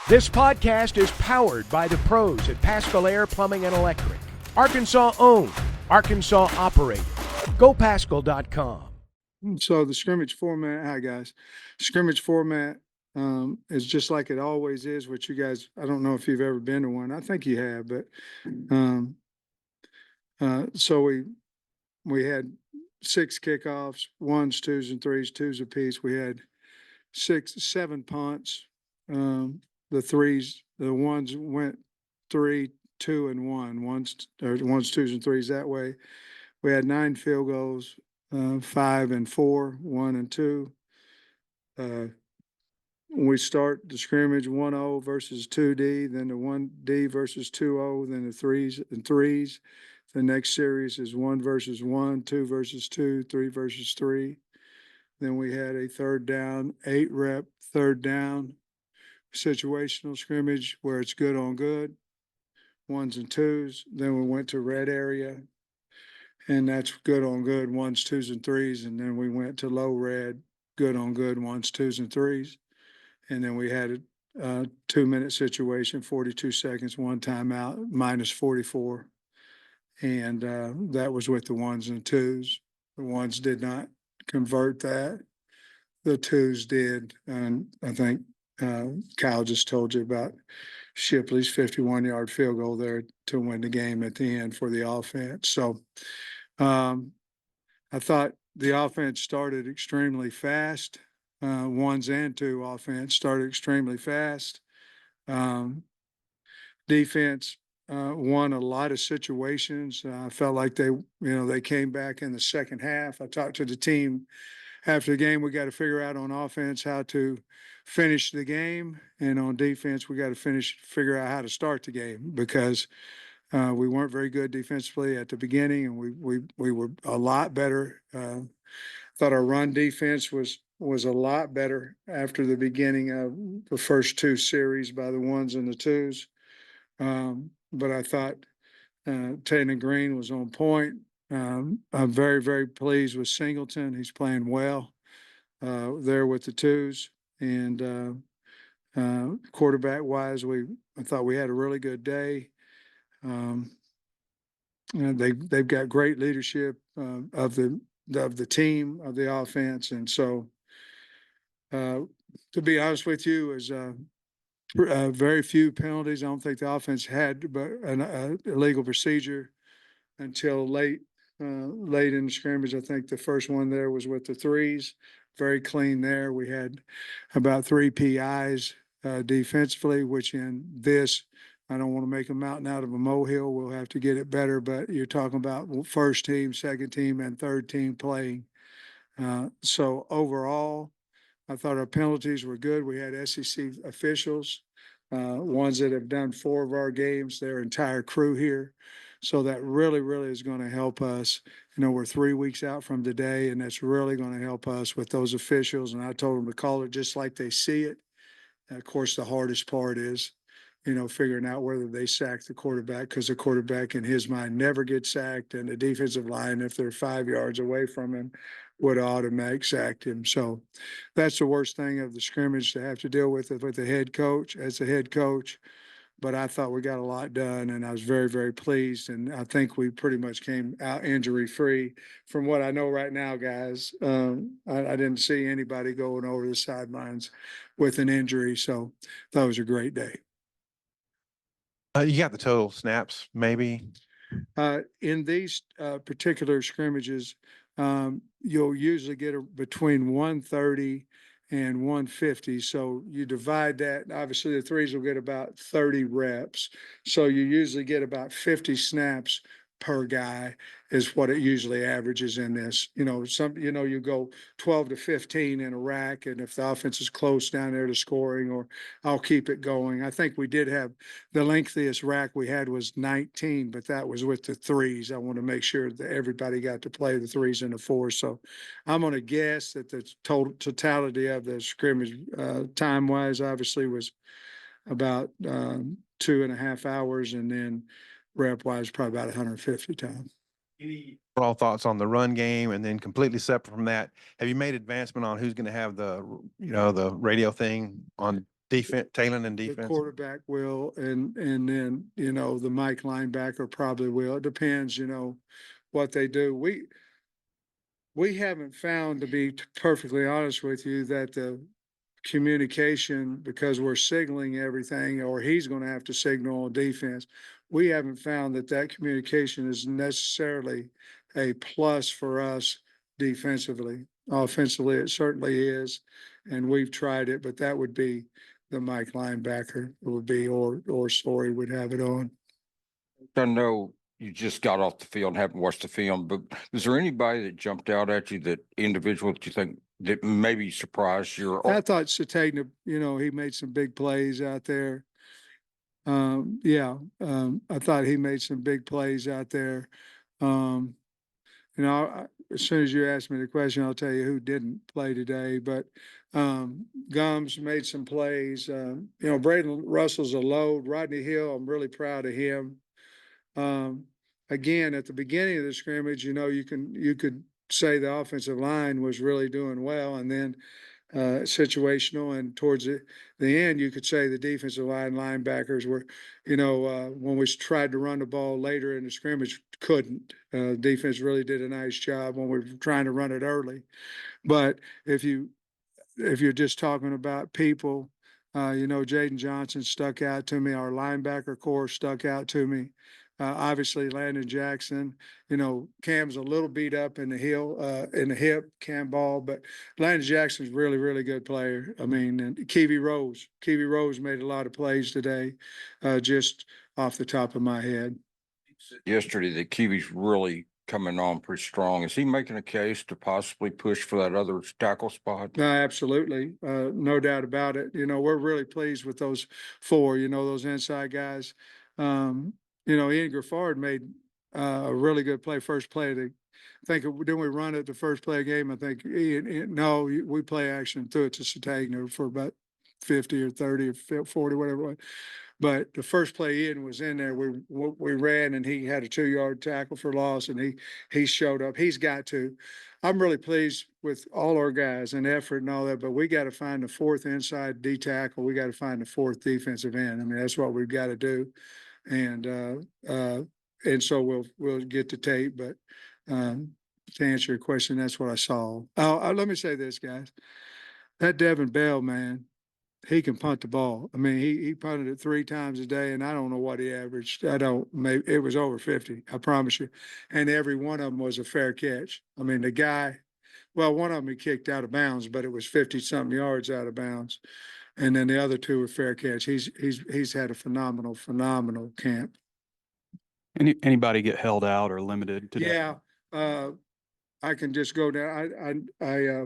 This podcast is powered by the pros at Pascal Air Plumbing and Electric. Arkansas owned, Arkansas operated. GoPascal.com. So the scrimmage format, hi guys, scrimmage format is just like it always is, which you guys, I don't know if you've ever been to one. I think you have, but so we had 6 kickoffs, ones, twos, and threes, twos apiece. We had 7 punts. The ones went 3, 2, and 1. Ones, twos, and threes that way. We had 9 field goals, 5 and 4, 1 and 2. We start the scrimmage 1-0 versus 2D, then the 1D versus 2-0, then the threes and threes. The next series is 1 versus 1, 2 versus 2, 3 versus 3. Then we had a third down, 8-rep third down situational scrimmage where it's good on good, ones and twos. Then we went to red area, and that's good on good, ones, twos, and threes. And then we went to low red, good on good, ones, twos, and threes. And then we had a 2-minute situation, 42 seconds, 1 timeout, minus 44. And that was with the ones and twos. The ones did not convert that. The twos did. And I think Kyle just told you about Shipley's 51-yard field goal there to win the game at the end for the offense. So I thought the offense started extremely fast. Ones and two offense started extremely fast. Defense won a lot of situations. I felt like they came back in the second half. I talked to the team after the game. We got to figure out on offense how to finish the game, and on defense we got to figure out how to start the game, because we weren't very good defensively at the beginning, and we were a lot better. Thought our run defense was a lot better after the beginning of the first 2 series by the ones and the twos. But I thought Taylor Green was on point. I'm very, very pleased with Singleton. He's playing well there with the twos. And quarterback wise, I thought we had a really good day. And they've got great leadership of the team, of the offense. And so to be honest with you, is very few penalties. I don't think the offense had but an illegal procedure until late in the scrimmage. I think the first one there was with the threes. Very clean there. We had about 3 PIs defensively, which in this, I don't want to make a mountain out of a molehill. We'll have to get it better, but you're talking about first team, second team, and third team playing. So overall, I thought our penalties were good. We had SEC officials, ones that have done 4 of our games, their entire crew here. So that really, really is going to help us. We're 3 weeks out from today, and that's really going to help us with those officials. And I told them to call it just like they see it. And of course, the hardest part is, figuring out whether they sack the quarterback, because the quarterback in his mind never gets sacked, and the defensive line, if they're 5 yards away from him, would automatic sacked him. So that's the worst thing of the scrimmage, to have to deal with it with the head coach as the head coach. But I thought we got a lot done, and I was very, very pleased. And I think we pretty much came out injury free from what I know right now, guys. I didn't see anybody going over the sidelines with an injury. So that was a great day. You got the total snaps, maybe? In these particular scrimmages, you'll usually get between 130 and 150. So you divide that. Obviously, the threes will get about 30 reps. So you usually get about 50 snaps per guy is what it usually averages in this. You go 12 to 15 in a rack, and if the offense is close down there to scoring, or I'll keep it going. I think we did have the lengthiest rack we had was 19, but that was with the threes. I want to make sure that everybody got to play the threes and the fours. So I'm going to guess that the totality of the scrimmage time wise obviously was about 2.5 hours, and then rep wise probably about 150 times. Any overall thoughts on the run game? And then completely separate from that, have you made advancement on who's going to have the radio thing on Defense, Talon and The defense. quarterback will, and then, you know, the Mike linebacker probably will. It depends, you know, what they do. We haven't found, to be perfectly honest with you, that the communication, because we're signaling everything, or he's going to have to signal on defense. We haven't found that communication is necessarily a plus for us defensively. Offensively, it certainly is, and we've tried it, but that would be the Mike linebacker. It would be, or Story would have it on. I know you just got off the field and haven't watched the film, but was there anybody that jumped out at you, that individual that you think that maybe surprised you? I thought Satagna, you know, he made some big plays out there. I thought he made some big plays out there. You know, as soon as you ask me the question, I'll tell you who didn't play today, but Gums made some plays. You know, Braden Russell's a load. Rodney Hill, I'm really proud of him. Again, at the beginning of the scrimmage, you know, you could say the offensive line was really doing well, and then situational, and towards the end, you could say the defensive line linebackers were, you know, when we tried to run the ball later in the scrimmage, couldn't. Defense really did a nice job when we were trying to run it early. But if you're just talking about people, you know, Jaden Johnson stuck out to me. Our linebacker core stuck out to me. Obviously, Landon Jackson, you know, Cam's a little beat up in the hip, Cam Ball, but Landon Jackson's really, really good player. I mean, and Keevy Rose made a lot of plays today, just off the top of my head. Yesterday, that Kiwi's really coming on pretty strong. Is he making a case to possibly push for that other tackle spot? Absolutely. No doubt about it. You know, we're really pleased with those four, you know, those inside guys. You know, Ian Griffard made a really good play, first play. I think, didn't we run it the first play of the game? I think, no, we play action, threw it to Satagna for about 50 or 30 or 40, whatever it was. But the first play Ian was in there, we ran, and he had a 2-yard tackle for loss, and he showed up. He's got to. I'm really pleased with all our guys and effort and all that, but we got to find the fourth inside D tackle. We got to find the fourth defensive end. I mean, that's what we've got to do. And so we'll get the tape, but to answer your question, that's what I saw. Let me say this, guys. That Devin Bell, man, he can punt the ball. I mean, he punted it 3 times a day, and I don't know what he averaged. Maybe it was over 50, I promise you. And every one of them was a fair catch. I mean, the guy, well, one of them he kicked out of bounds, but it was 50-something yards out of bounds. And then the other 2 were fair catch. He's had a phenomenal camp. Anybody get held out or limited today? Yeah, I can just go down. I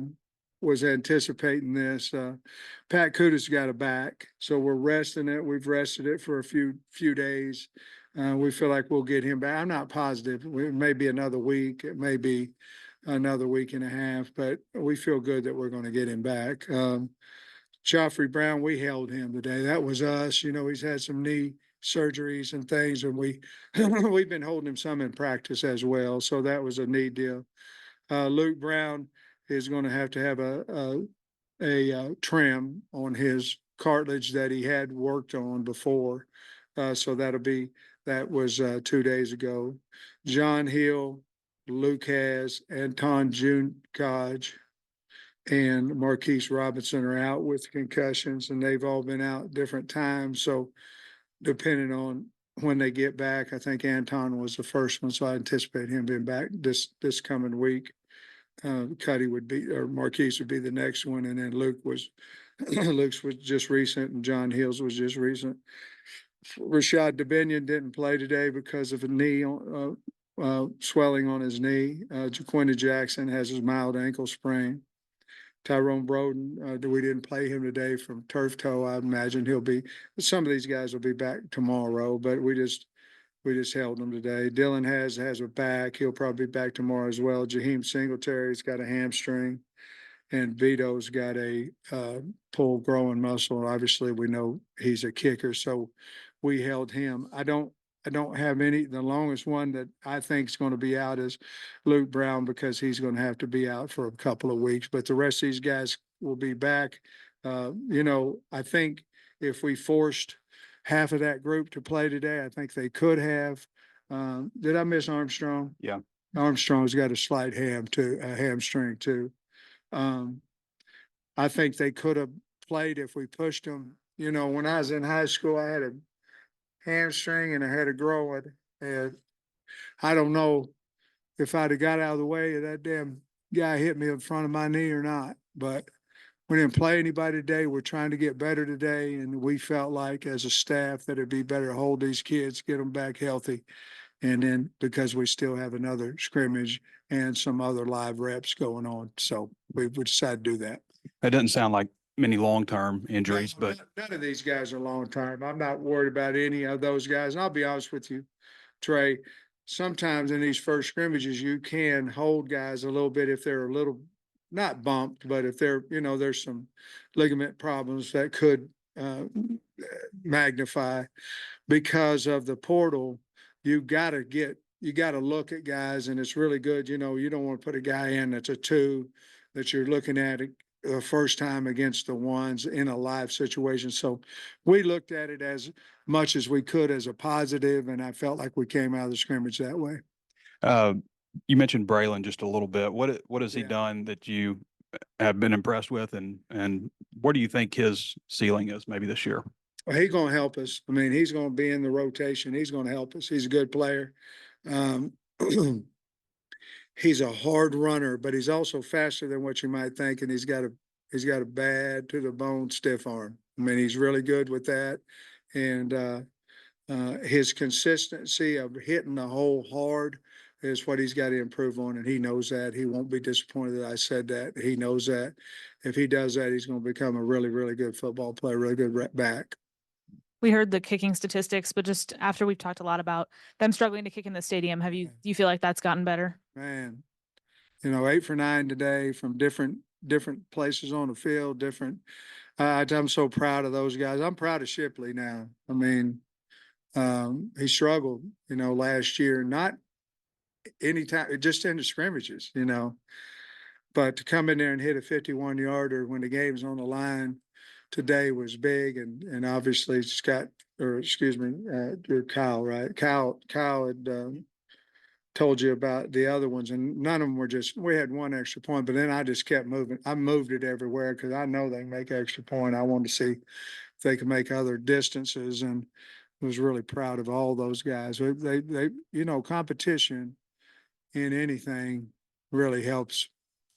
was anticipating this. Pat Kuda's got a back, so we're resting it. We've rested it for a few days. We feel like we'll get him back. I'm not positive. It may be another week. It may be another week and a half, but we feel good that we're going to get him back. Joffrey Brown, we held him today. That was us. You know, he's had some knee surgeries and things, and we've been holding him some in practice as well. So that was a neat deal. Luke Brown is going to have a trim on his cartilage that he had worked on before. So that was 2 days ago. John Hill, Luke has, Anton Junekaj, and Marquise Robinson are out with concussions, and they've all been out different times. So depending on when they get back, I think Anton was the first one, so I anticipate him being back this coming week. Cuddy would be, or Marquise would be the next one, and then Luke's was just recent, and John Hills was just recent. Rashad Dubinion didn't play today because of a knee swelling on his knee. Jaquinda Jackson has his mild ankle sprain. Tyrone Broden, we didn't play him today from turf toe. I imagine some of these guys will be back tomorrow, but we just held them today. Dylan has a back. He'll probably be back tomorrow as well. Jaheim Singletary's got a hamstring, and Vito's got a pull growing muscle. Obviously, we know he's a kicker, so we held him. I don't have any. The longest one that I think is going to be out is Luke Brown, because he's going to have to be out for a couple of weeks. But the rest of these guys will be back. You know, I think if we forced half of that group to play today, I think they could have. Did I miss Armstrong? Yeah. Armstrong's got a slight hamstring too. I think they could have played if we pushed them. You know, when I was in high school, I had a hamstring and I had a groin, and I don't know if I'd have got out of the way of that damn guy hit me in front of my knee or not, but we didn't play anybody today. We're trying to get better today, and we felt like as a staff that it'd be better to hold these kids, get them back healthy. And then because we still have another scrimmage and some other live reps going on. So we decided to do that. It doesn't sound like many long-term injuries, but None of these guys are long term. I'm not worried about any of those guys. And I'll be honest with you, Trey, sometimes in these first scrimmages, you can hold guys a little bit if they're a little not bumped, but if they're, you know, there's some ligament problems that could magnify because of the portal. You got to look at guys, and it's really good. You know, you don't want to put a guy in that's a 2 that you're looking at it the first time against the ones in a live situation. So we looked at it as much as we could as a positive, and I felt like we came out of the scrimmage that way. you mentioned Braylon just a little bit. What has he Yeah. done that you have been impressed with, and what do you think his ceiling is maybe this year? Well, he's going to help us. I mean, he's going to be in the rotation. He's going to help us. He's a good player. He's a hard runner, but he's also faster than what you might think. And he's got a bad to the bone stiff arm. I mean, he's really good with that. And his consistency of hitting the hole hard is what he's got to improve on. And he knows that. He won't be disappointed that I said that. He knows that if he does that, he's going to become a really, really good football player, really good back. We heard the kicking statistics, but just after we've talked a lot about them struggling to kick in the stadium, do you feel like that's gotten better? Man, you know, 8 for 9 today from different places on the field, different. I'm so proud of those guys. I'm proud of Shipley now. I mean, he struggled, you know, last year, not anytime, just in the scrimmages, you know, but to come in there and hit a 51-yarder when the game's on the line today was big. And obviously Kyle, right? Kyle had, told you about the other ones, and none of them were we had one extra point, but then I just kept moving. I moved it everywhere because I know they can make extra point. I wanted to see if they could make other distances, and was really proud of all those guys. They you know, competition in anything really helps.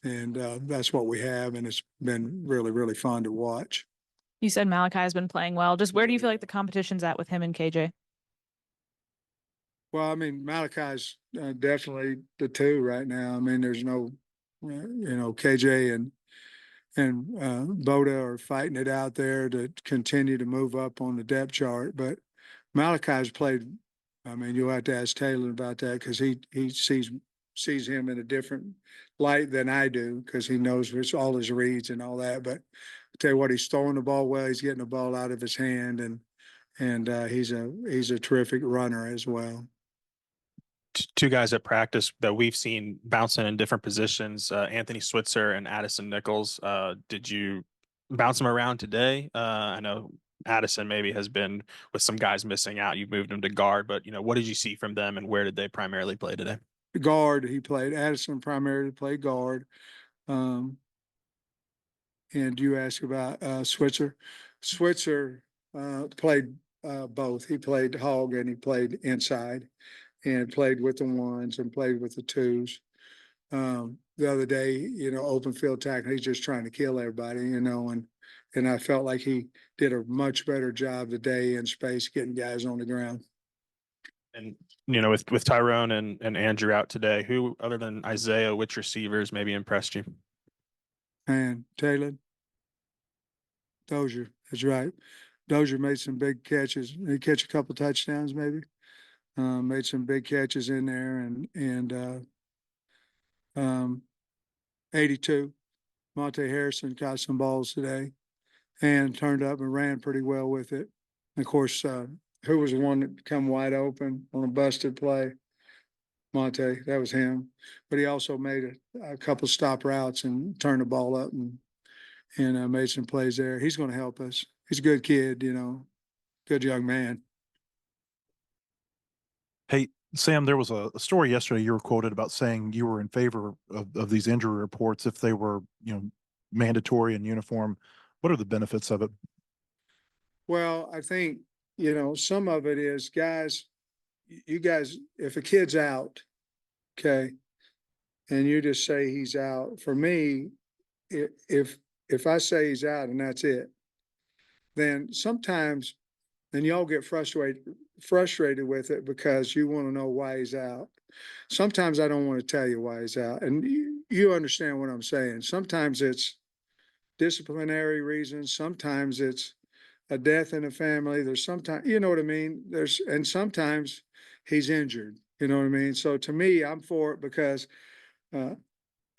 And that's what we have. And it's been really, really fun to watch. You said Malachi has been playing well. Just where do you feel like the competition's at with him and KJ? Well, I mean, Malachi's definitely the 2 right now. I mean, there's no, you know, KJ and Boda are fighting it out there to continue to move up on the depth chart. But Malachi's played. I mean, you'll have to ask Taylor about that because he sees him in a different light than I do because he knows it's all his reads and all that. But I tell you what, he's throwing the ball well. He's getting the ball out of his hand, and he's a terrific runner as well. 2 guys at practice that we've seen bouncing in different positions, Anthony Switzer and Addison Nichols. Did you bounce them around today? I know Addison maybe has been with some guys missing out. You moved him to guard, but you know, what did you see from them and where did they primarily play today? Guard, he played. Addison primarily played guard. And you asked about Switzer. Switzer played both. He played hog and he played inside, and played with the 1s and played with the 2s. The other day, you know, open field tackle, he's just trying to kill everybody, you know, and I felt like he did a much better job today in space getting guys on the ground. And you know, with Tyrone and Andrew out today, who other than Isaiah, which receivers maybe impressed you? And Taylor, Dozier, that's right. Dozier made some big catches. He catch a couple touchdowns, maybe. Made some big catches in there, and 82. Monte Harrison caught some balls today, and turned up and ran pretty well with it. And of course, who was the one that come wide open on a busted play? Monte, that was him. But he also made a couple stop routes and turned the ball up and made some plays there. He's going to help us. he's a good kid, good young man. Hey, Sam, there was a story yesterday you were quoted about saying you were in favor of these injury reports if they were, mandatory and uniform. What are the benefits of it? Well, I think, some of it is guys, you guys, if a kid's out, okay, and you just say he's out, for me, if I say he's out and that's it, then sometimes, and y'all get frustrated with it because you want to know why he's out. Sometimes I don't want to tell you why he's out, and you understand what I'm saying. Sometimes it's disciplinary reasons. Sometimes it's a death in the family. There's sometimes, you know what I mean? And sometimes he's injured, you know what I mean? So to me, I'm for it because,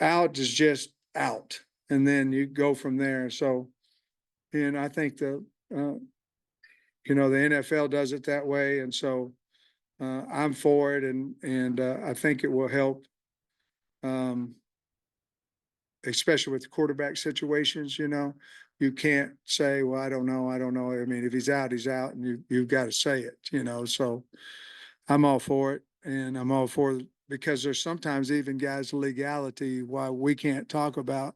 out is just out, and then you go from there. So, and I think the NFL does it that way. And so, I'm for it. And I think it will help, especially with quarterback situations, you can't say, well, I don't know. I mean, if he's out, he's out, and you've got to say it, so I'm all for it. And I'm all for it because there's sometimes even guys legality why we can't talk about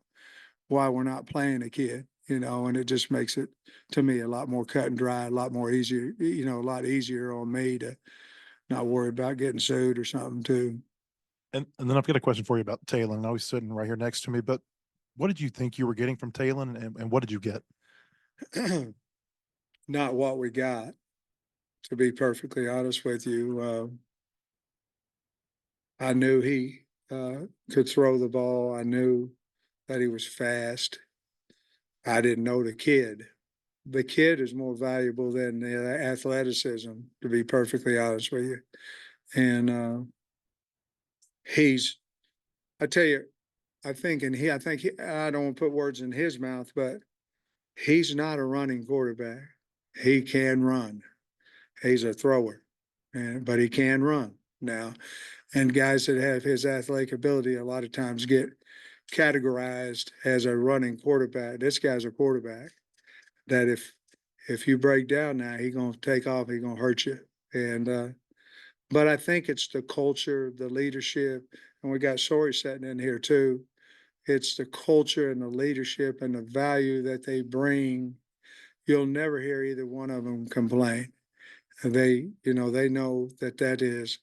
why we're not playing a kid, and it just makes it to me a lot more cut and dry, a lot more easier, a lot easier on me to not worry about getting sued or something too. And then I've got a question for you about Talon. I know he's sitting right here next to me, but what did you think you were getting from Talon, and what did you get? Not what we got, to be perfectly honest with you. I knew he could throw the ball. I knew that he was fast. I didn't know the kid. The kid is more valuable than the athleticism, to be perfectly honest with you. And I tell you, I don't want to put words in his mouth, but he's not a running quarterback. He can run. He's a thrower, but he can run now. And guys that have his athletic ability a lot of times get categorized as a running quarterback. This guy's a quarterback that if you break down now, he's gonna take off, he's gonna hurt you. And but I think it's the culture, the leadership, and we got Sori sitting in here too. It's the culture and the leadership and the value that they bring. You'll never hear either one of them complain. They know that is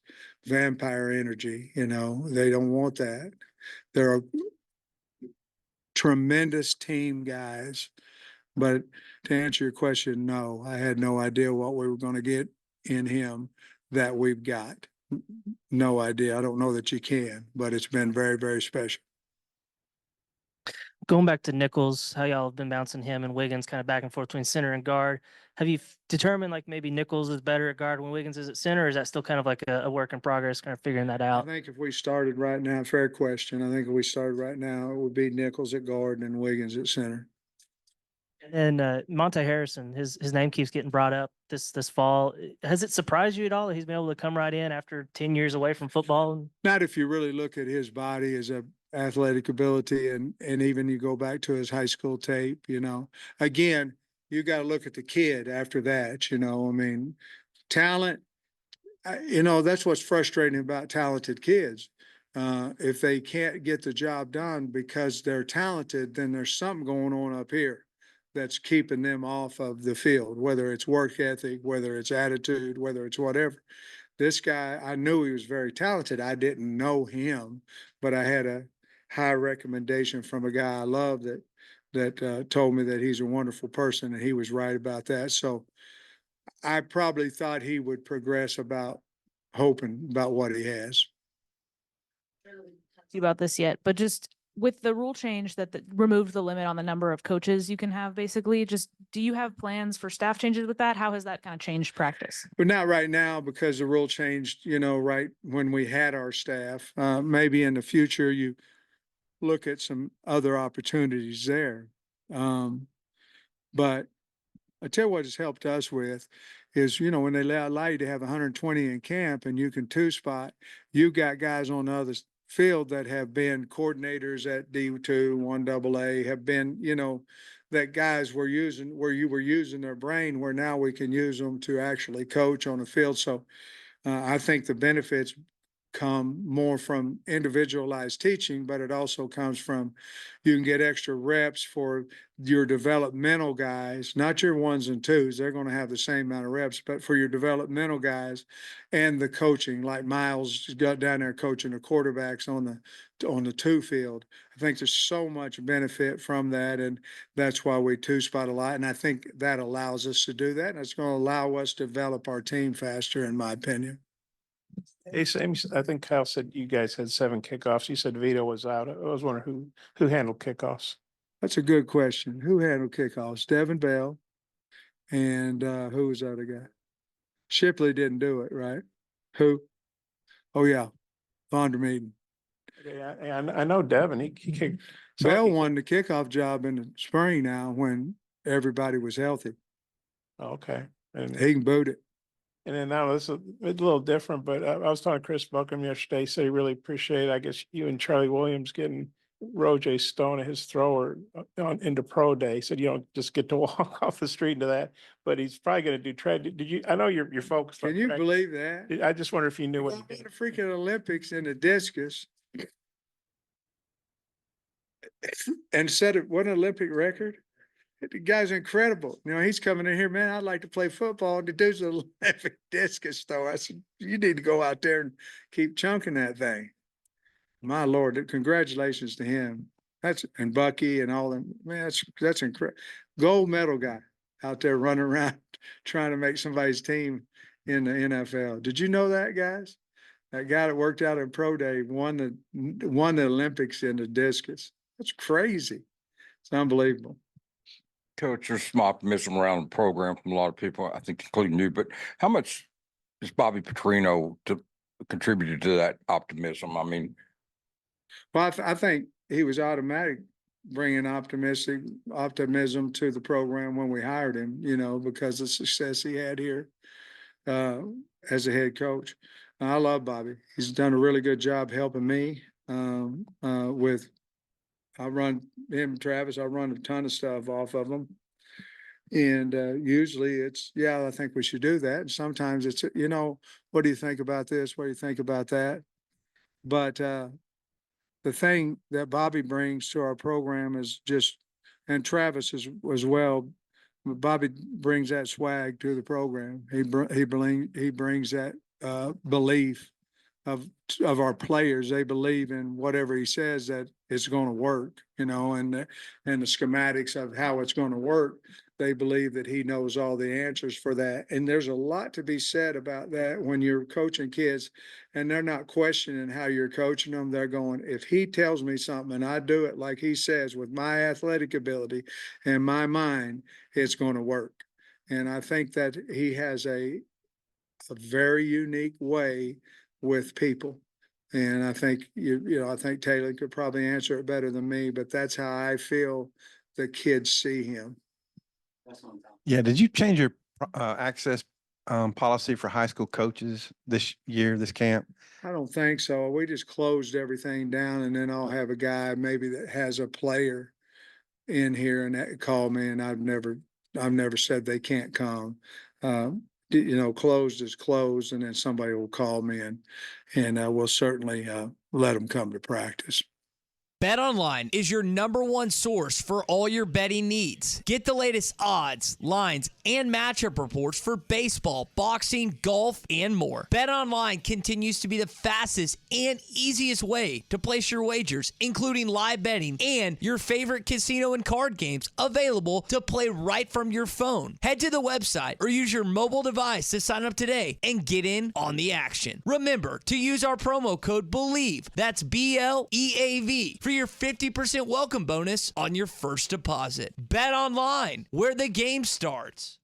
vampire energy. They don't want that. They're tremendous team guys. But to answer your question, no, I had no idea what we were going to get in him that we've got. No idea. I don't know that you can, but it's been very, very special. Going back to Nichols, how y'all have been bouncing him and Wiggins kind of back and forth between center and guard. Have you determined like maybe Nichols is better at guard when Wiggins is at center, or is that still kind of like a work in progress, kind of figuring that I out? think if we started right now, fair question. I think if we started right now, it would be Nichols at guard and Wiggins at center. And Monte Harrison, his name keeps getting brought up this fall. Has it surprised you at all that he's been able to come right in after 10 years away from football? Not if you really look at his body, his athletic ability, and even you go back to his high school tape. Again, you got to look at the kid after that. I mean, talent. That's what's frustrating about talented kids. If they can't get the job done because they're talented, then there's something going on up here that's keeping them off of the field, whether it's work ethic, whether it's attitude, whether it's whatever. This guy, I knew he was very talented. I didn't know him, but I had a high recommendation from a guy I love that told me that he's a wonderful person, and he was right about that. So I probably thought he would progress about what he has. You about this yet, but just with the rule change that removed the limit on the number of coaches you can have, basically, just do you have plans for staff changes with that? How has that kind of changed practice? But not right now because the rule changed, right when we had our staff. Maybe in the future you look at some other opportunities there. But I tell you what has helped us with is, when they allow you to have 120 in camp and you can two spot, you got guys on the other field that have been coordinators at D2, 1AA, have been, that guys were using, where you were using their brain, where now we can use them to actually coach on the field. So I think the benefits come more from individualized teaching, but it also comes from you can get extra reps for your developmental guys, not your ones and twos. They're going to have the same amount of reps, but for your developmental guys and the coaching, like Miles got down there coaching the quarterbacks on the two field. I think there's so much benefit from that, and that's why we two spot a lot. And I think that allows us to do that, and it's going to allow us to develop our team faster, in my opinion. Hey, Sam, I think Kyle said you guys had 7 kickoffs. You said Vito was out. I was wondering who handled kickoffs. That's a good question. Who handled kickoffs? Devin Bell. And who was the other guy? Shipley didn't do it, right? Who? Oh, yeah. Vondermeeden. Okay, I know Devin. He kicked. Bell won the kickoff job in the spring now when everybody was healthy. Okay. And He can boot it. And then now it's a little different, but I was talking to Chris Buckham yesterday, said he really appreciated, I guess, you and Charlie Williams getting Roger Stone, his thrower, into pro day. He said you don't just get to walk off the street into that, but he's probably going to do track. Did you? I know you're focused. Can you believe that? I just wonder if you knew what he The did. freaking Olympics in the discus and set it what an Olympic record. The guy's incredible. You know, he's coming in here, man. I'd like to play football. And the dude's an Olympic discus thrower. I said, you need to go out there and keep chunking that thing. My Lord, congratulations to him. And Bucky and all them. Man, that's incredible. Gold medal guy out there running around trying to make somebody's team in the NFL. Did you know that, guys? That guy that worked out in pro day won the Olympics in the discus. That's crazy. It's unbelievable. Coach, there's some optimism around the program from a lot of people, I think, including you, but how much is Bobby Petrino contributed to that optimism? I mean, well, I think he was automatic bringing optimism to the program when we hired him, you know, because of the success he had here as a head coach. I love Bobby. He's done a really good job helping me I run him, Travis, I run a ton of stuff off of them. And usually it's, yeah, I think we should do that. And sometimes it's, you know, what do you think about this? What do you think about that? But the thing that Bobby brings to our program is just, and Travis as well, Bobby brings that swag to the program. He brings that belief of our players. They believe in whatever he says that it's going to work, you know, and the schematics of how it's going to work. They believe that he knows all the answers for that. And there's a lot to be said about that when you're coaching kids and they're not questioning how you're coaching them. They're going, if he tells me something and I do it like he says with my athletic ability and my mind, it's going to work. And I think that he has a very unique way with people. And I think, I think Taylor could probably answer it better than me, but that's how I feel the kids see him. Yeah, did you change your access policy for high school coaches this year, this camp? I don't think so. We just closed everything down, and then I'll have a guy maybe that has a player in here and that call me, and I've never said they can't come. Closed is closed, and then somebody will call me and we'll certainly let them come to practice. BetOnline is your #1 source for all your betting needs. Get the latest odds, lines, and matchup reports for baseball, boxing, golf, and more. BetOnline continues to be the fastest and easiest way to place your wagers, including live betting and your favorite casino and card games available to play right from your phone. Head to the website or use your mobile device to sign up today and get in on the action. Remember to use our promo code BELIEVE, that's BLEAV, for your 50% welcome bonus on your first deposit. Bet online, where the game starts.